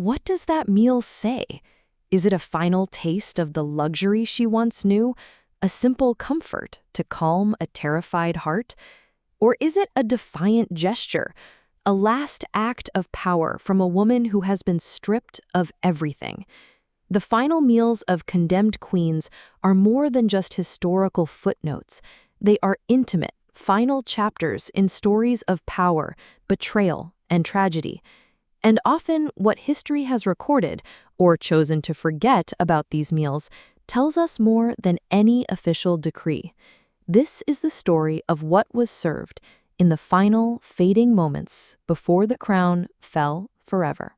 what does that meal say? Is it a final taste of the luxury she once knew, a simple comfort to calm a terrified heart? Or is it a defiant gesture, a last act of power from a woman who has been stripped of everything? The final meals of condemned queens are more than just historical footnotes. They are intimate, final chapters in stories of power, betrayal, and tragedy. And often what history has recorded, or chosen to forget about these meals, tells us more than any official decree. This is the story of what was served in the final fading moments before the crown fell forever.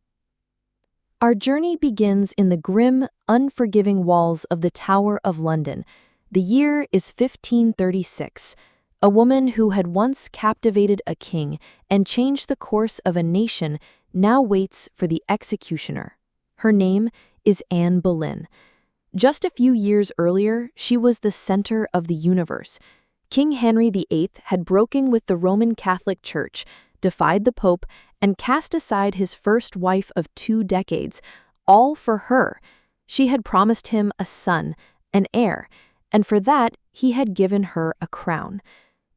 Our journey begins in the grim, unforgiving walls of the Tower of London. The year is 1536. A woman who had once captivated a king and changed the course of a nation now waits for the executioner. Her name is Anne Boleyn. Just a few years earlier, she was the center of the universe. King Henry VIII had broken with the Roman Catholic Church, defied the Pope, and cast aside his first wife of 2 decades, all for her. She had promised him a son, an heir, and for that he had given her a crown.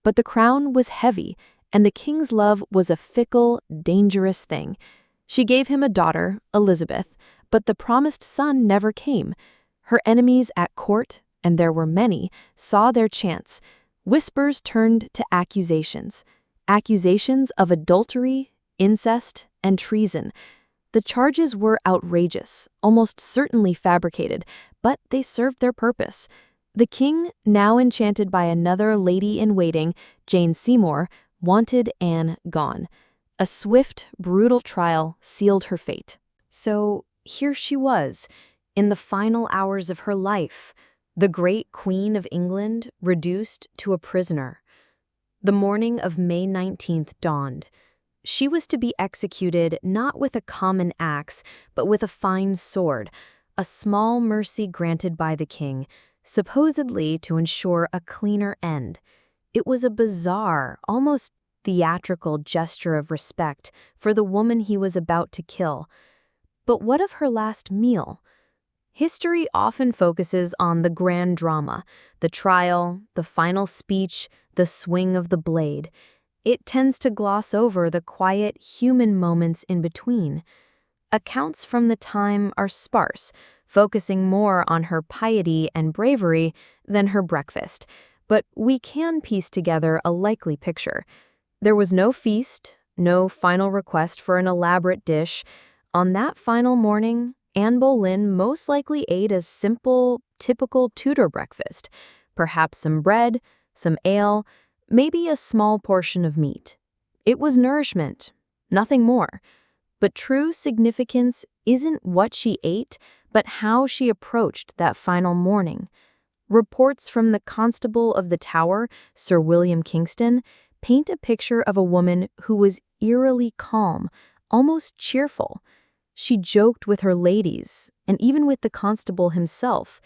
But the crown was heavy, and the king's love was a fickle, dangerous thing. She gave him a daughter, Elizabeth, but the promised son never came. Her enemies at court, and there were many, saw their chance. Whispers turned to accusations. Accusations of adultery, incest, and treason. The charges were outrageous, almost certainly fabricated, but they served their purpose. The king, now enchanted by another lady-in-waiting, Jane Seymour, wanted Anne gone. A swift, brutal trial sealed her fate. So here she was, in the final hours of her life, the great Queen of England reduced to a prisoner. The morning of May 19th dawned. She was to be executed not with a common axe, but with a fine sword, a small mercy granted by the king, supposedly to ensure a cleaner end. It was a bizarre, almost theatrical gesture of respect for the woman he was about to kill. But what of her last meal? History often focuses on the grand drama, the trial, the final speech, the swing of the blade. It tends to gloss over the quiet, human moments in between. Accounts from the time are sparse, focusing more on her piety and bravery than her breakfast, but we can piece together a likely picture. There was no feast, no final request for an elaborate dish. On that final morning, Anne Boleyn most likely ate a simple, typical Tudor breakfast, perhaps some bread, some ale, maybe a small portion of meat. It was nourishment, nothing more. But true significance isn't what she ate, but how she approached that final morning. Reports from the Constable of the Tower, Sir William Kingston, paint a picture of a woman who was eerily calm, almost cheerful. She joked with her ladies, and even with the constable himself.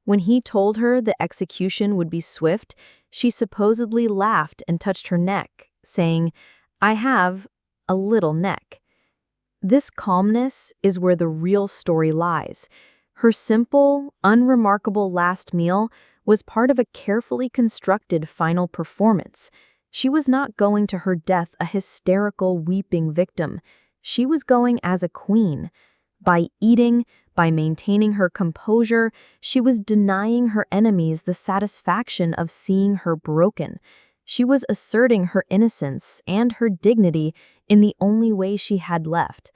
When he told her the execution would be swift, she supposedly laughed and touched her neck, saying, "I have a little neck." This calmness is where the real story lies. Her simple, unremarkable last meal was part of a carefully constructed final performance. She was not going to her death a hysterical, weeping victim. She was going as a queen. By eating, by maintaining her composure, she was denying her enemies the satisfaction of seeing her broken. She was asserting her innocence and her dignity in the only way she had left.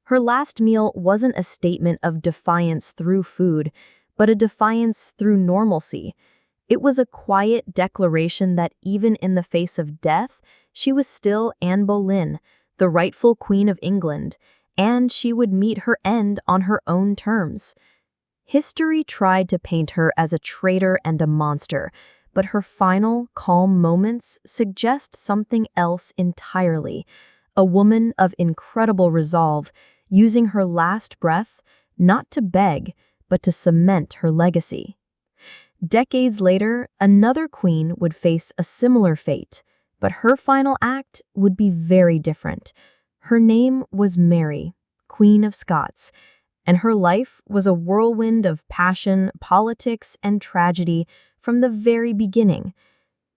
Her last meal wasn't a statement of defiance through food, but a defiance through normalcy. It was a quiet declaration that even in the face of death, she was still Anne Boleyn, the rightful Queen of England, and she would meet her end on her own terms. History tried to paint her as a traitor and a monster, but her final, calm moments suggest something else entirely. A woman of incredible resolve, using her last breath not to beg, but to cement her legacy. Decades later, another queen would face a similar fate, but her final act would be very different. Her name was Mary, Queen of Scots, and her life was a whirlwind of passion, politics, and tragedy from the very beginning.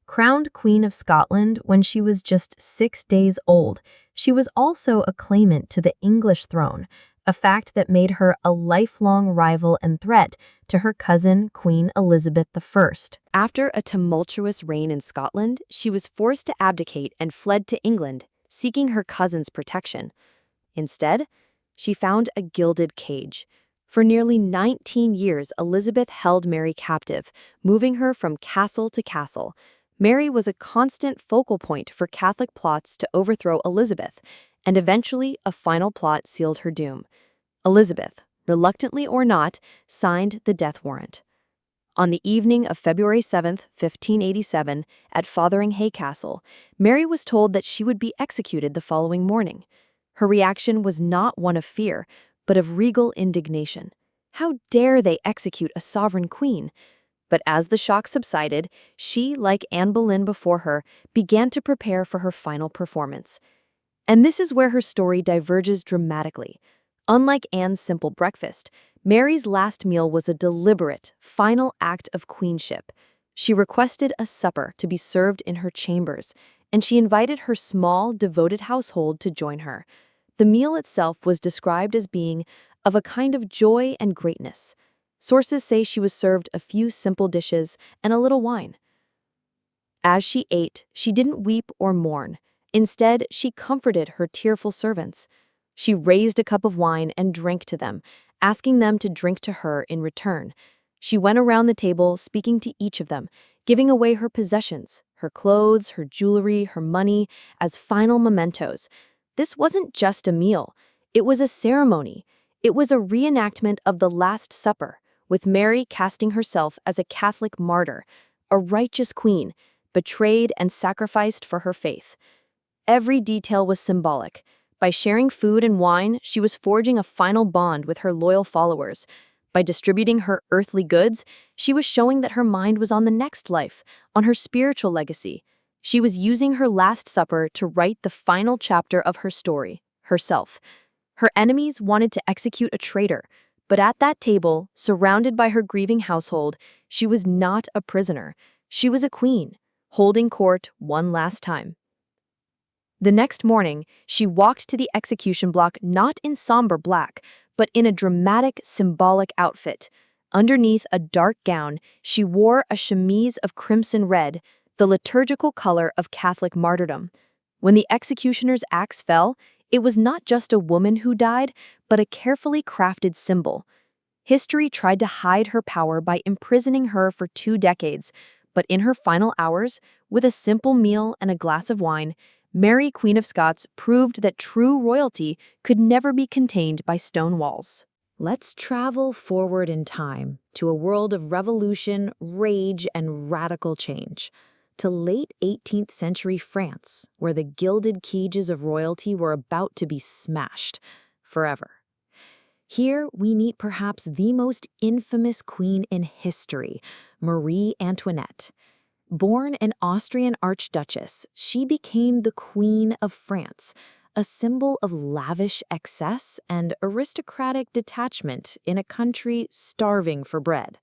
Crowned Queen of Scotland when she was just 6 days old, she was also a claimant to the English throne, a fact that made her a lifelong rival and threat to her cousin, Queen Elizabeth I. After a tumultuous reign in Scotland, she was forced to abdicate and fled to England, seeking her cousin's protection. Instead, she found a gilded cage. For nearly 19 years, Elizabeth held Mary captive, moving her from castle to castle. Mary was a constant focal point for Catholic plots to overthrow Elizabeth, and eventually a final plot sealed her doom. Elizabeth, reluctantly or not, signed the death warrant. On the evening of February 7, 1587, at Fotheringhay Castle, Mary was told that she would be executed the following morning. Her reaction was not one of fear, but of regal indignation. How dare they execute a sovereign queen? But as the shock subsided, she, like Anne Boleyn before her, began to prepare for her final performance. And this is where her story diverges dramatically. Unlike Anne's simple breakfast, Mary's last meal was a deliberate, final act of queenship. She requested a supper to be served in her chambers, and she invited her small, devoted household to join her. The meal itself was described as being of a kind of joy and greatness. Sources say she was served a few simple dishes and a little wine. As she ate, she didn't weep or mourn. Instead, she comforted her tearful servants. She raised a cup of wine and drank to them, asking them to drink to her in return. She went around the table speaking to each of them, giving away her possessions, her clothes, her jewelry, her money, as final mementos. This wasn't just a meal. It was a ceremony. It was a reenactment of the Last Supper, with Mary casting herself as a Catholic martyr, a righteous queen, betrayed and sacrificed for her faith. Every detail was symbolic. By sharing food and wine, she was forging a final bond with her loyal followers. By distributing her earthly goods, she was showing that her mind was on the next life, on her spiritual legacy. She was using her Last Supper to write the final chapter of her story, herself. Her enemies wanted to execute a traitor, but at that table, surrounded by her grieving household, she was not a prisoner. She was a queen, holding court one last time. The next morning, she walked to the execution block not in somber black, but in a dramatic, symbolic outfit. Underneath a dark gown, she wore a chemise of crimson red, the liturgical color of Catholic martyrdom. When the executioner's axe fell, it was not just a woman who died, but a carefully crafted symbol. History tried to hide her power by imprisoning her for 2 decades, but in her final hours, with a simple meal and a glass of wine, Mary, Queen of Scots, proved that true royalty could never be contained by stone walls. Let's travel forward in time to a world of revolution, rage, and radical change. To late 18th century France, where the gilded cages of royalty were about to be smashed forever. Here we meet perhaps the most infamous queen in history, Marie Antoinette. Born an Austrian archduchess, she became the Queen of France, a symbol of lavish excess and aristocratic detachment in a country starving for bread.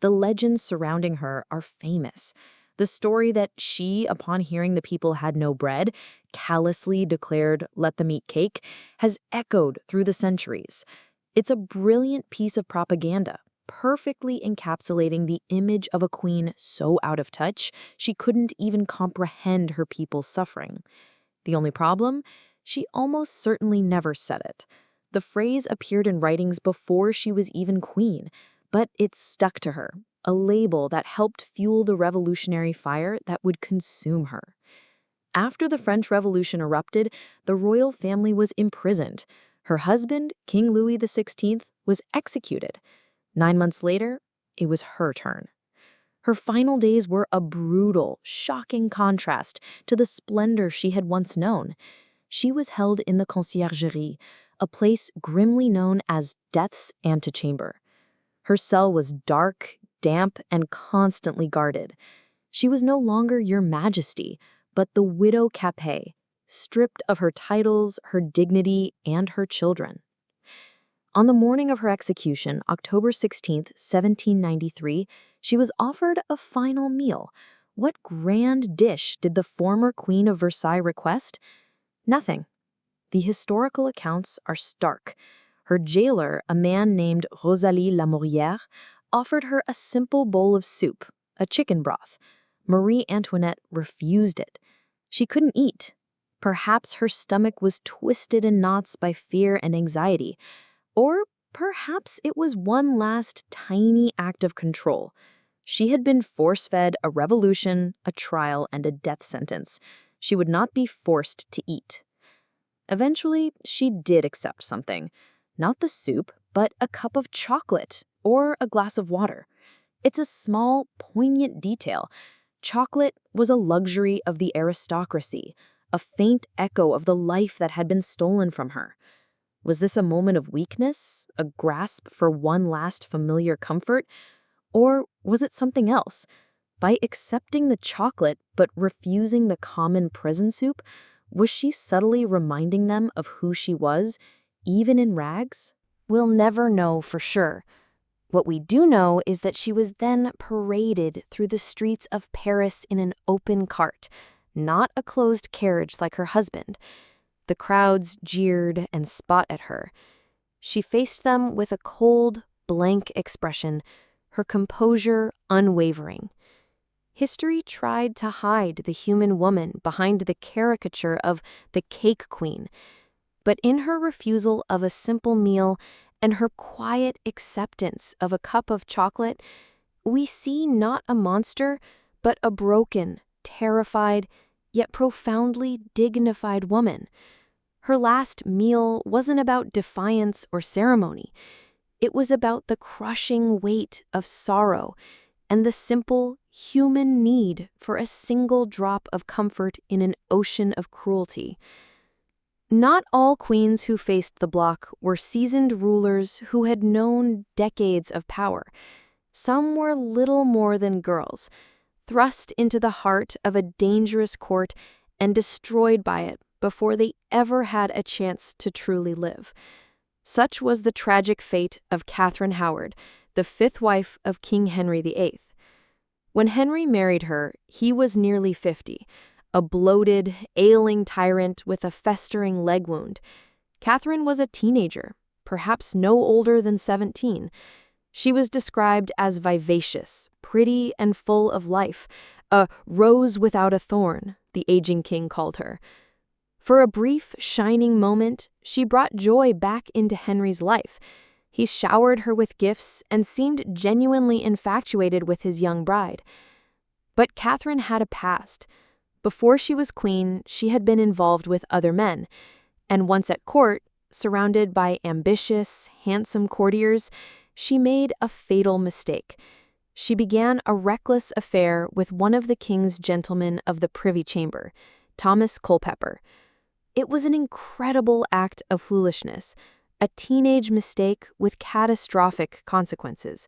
The legends surrounding her are famous. The story that she, upon hearing the people had no bread, callously declared, "Let them eat cake," has echoed through the centuries. It's a brilliant piece of propaganda, perfectly encapsulating the image of a queen so out of touch she couldn't even comprehend her people's suffering. The only problem? She almost certainly never said it. The phrase appeared in writings before she was even queen, but it stuck to her, a label that helped fuel the revolutionary fire that would consume her. After the French Revolution erupted, the royal family was imprisoned. Her husband, King Louis XVI, was executed. 9 months later, it was her turn. Her final days were a brutal, shocking contrast to the splendor she had once known. She was held in the conciergerie, a place grimly known as Death's antechamber. Her cell was dark, damp, and constantly guarded. She was no longer Your Majesty, but the widow Capet, stripped of her titles, her dignity, and her children. On the morning of her execution, October 16th, 1793, she was offered a final meal. What grand dish did the former Queen of Versailles request? Nothing. The historical accounts are stark. Her jailer, a man named Rosalie Lamorière, offered her a simple bowl of soup, a chicken broth. Marie Antoinette refused it. She couldn't eat. Perhaps her stomach was twisted in knots by fear and anxiety. Or perhaps it was one last tiny act of control. She had been force-fed a revolution, a trial, and a death sentence. She would not be forced to eat. Eventually, she did accept something. Not the soup, but a cup of chocolate or a glass of water. It's a small, poignant detail. Chocolate was a luxury of the aristocracy, a faint echo of the life that had been stolen from her. Was this a moment of weakness, a grasp for one last familiar comfort? Or was it something else? By accepting the chocolate but refusing the common prison soup, was she subtly reminding them of who she was, even in rags? We'll never know for sure. What we do know is that she was then paraded through the streets of Paris in an open cart, not a closed carriage like her husband. The crowds jeered and spat at her. She faced them with a cold, blank expression, her composure unwavering. History tried to hide the human woman behind the caricature of the cake queen, but in her refusal of a simple meal and her quiet acceptance of a cup of chocolate, we see not a monster, but a broken, terrified, yet profoundly dignified woman. Her last meal wasn't about defiance or ceremony. It was about the crushing weight of sorrow and the simple human need for a single drop of comfort in an ocean of cruelty. Not all queens who faced the block were seasoned rulers who had known decades of power. Some were little more than girls, thrust into the heart of a dangerous court and destroyed by it before they ever had a chance to truly live. Such was the tragic fate of Catherine Howard, the fifth wife of King Henry VIII. When Henry married her, he was nearly 50, a bloated, ailing tyrant with a festering leg wound. Catherine was a teenager, perhaps no older than 17. She was described as vivacious, pretty, and full of life, a rose without a thorn, the aging king called her. For a brief, shining moment, she brought joy back into Henry's life. He showered her with gifts and seemed genuinely infatuated with his young bride. But Catherine had a past. Before she was queen, she had been involved with other men, and once at court, surrounded by ambitious, handsome courtiers, she made a fatal mistake. She began a reckless affair with one of the king's gentlemen of the Privy Chamber, Thomas Culpeper. It was an incredible act of foolishness, a teenage mistake with catastrophic consequences.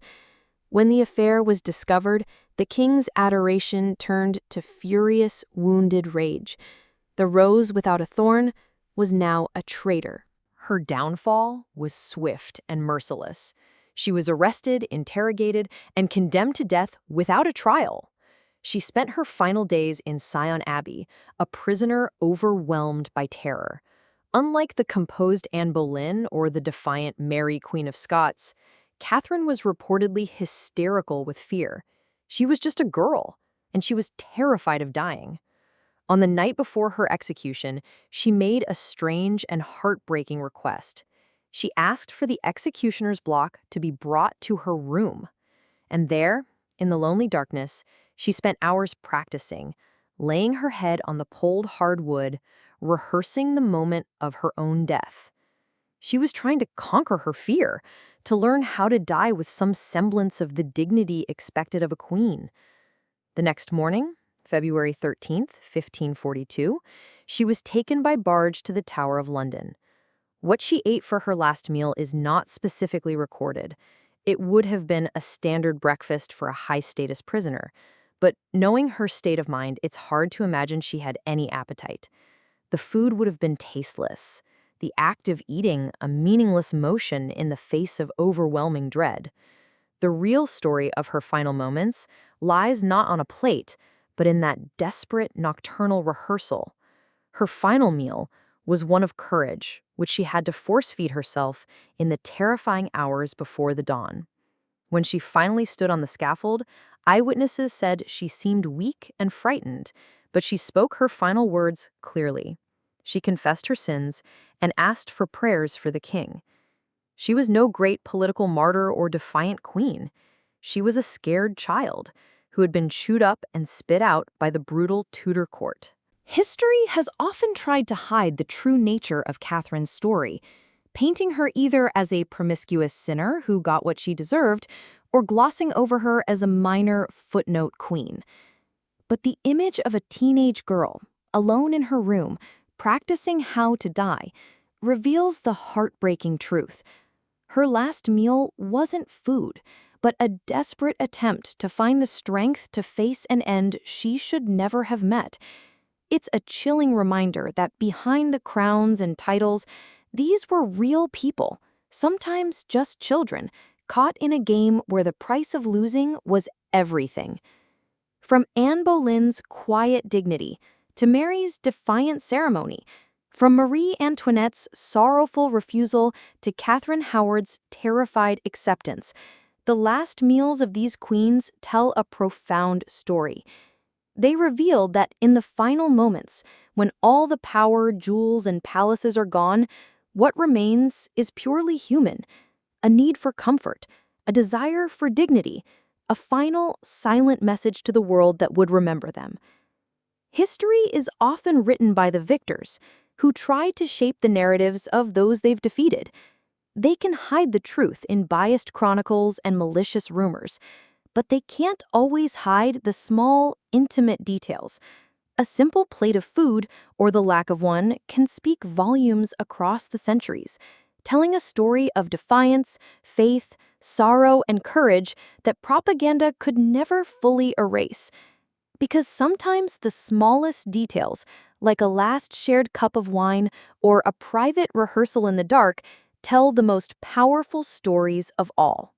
When the affair was discovered, the king's adoration turned to furious, wounded rage. The rose without a thorn was now a traitor. Her downfall was swift and merciless. She was arrested, interrogated, and condemned to death without a trial. She spent her final days in Sion Abbey, a prisoner overwhelmed by terror. Unlike the composed Anne Boleyn or the defiant Mary, Queen of Scots, Catherine was reportedly hysterical with fear. She was just a girl, and she was terrified of dying. On the night before her execution, she made a strange and heartbreaking request. She asked for the executioner's block to be brought to her room. And there, in the lonely darkness, she spent hours practicing, laying her head on the cold, hard wood, rehearsing the moment of her own death. She was trying to conquer her fear, to learn how to die with some semblance of the dignity expected of a queen. The next morning, February 13th, 1542, she was taken by barge to the Tower of London. What she ate for her last meal is not specifically recorded. It would have been a standard breakfast for a high-status prisoner, but knowing her state of mind, it's hard to imagine she had any appetite. The food would have been tasteless. the act of eating a meaningless motion in the face of overwhelming dread. The real story of her final moments lies not on a plate, but in that desperate nocturnal rehearsal. Her final meal was one of courage, which she had to force-feed herself in the terrifying hours before the dawn. When she finally stood on the scaffold, eyewitnesses said she seemed weak and frightened, but she spoke her final words clearly. She confessed her sins and asked for prayers for the king. She was no great political martyr or defiant queen. She was a scared child who had been chewed up and spit out by the brutal Tudor court. History has often tried to hide the true nature of Catherine's story, painting her either as a promiscuous sinner who got what she deserved, or glossing over her as a minor footnote queen. But the image of a teenage girl, alone in her room, practicing how to die, reveals the heartbreaking truth. Her last meal wasn't food, but a desperate attempt to find the strength to face an end she should never have met. It's a chilling reminder that behind the crowns and titles, these were real people, sometimes just children, caught in a game where the price of losing was everything. From Anne Boleyn's quiet dignity to Mary's defiant ceremony, from Marie Antoinette's sorrowful refusal to Catherine Howard's terrified acceptance, the last meals of these queens tell a profound story. They revealed that in the final moments, when all the power, jewels, and palaces are gone, what remains is purely human, a need for comfort, a desire for dignity, a final, silent message to the world that would remember them. History is often written by the victors, who try to shape the narratives of those they've defeated. They can hide the truth in biased chronicles and malicious rumors, but they can't always hide the small, intimate details. A simple plate of food, or the lack of one, can speak volumes across the centuries, telling a story of defiance, faith, sorrow, and courage that propaganda could never fully erase. Because sometimes the smallest details, like a last shared cup of wine or a private rehearsal in the dark, tell the most powerful stories of all.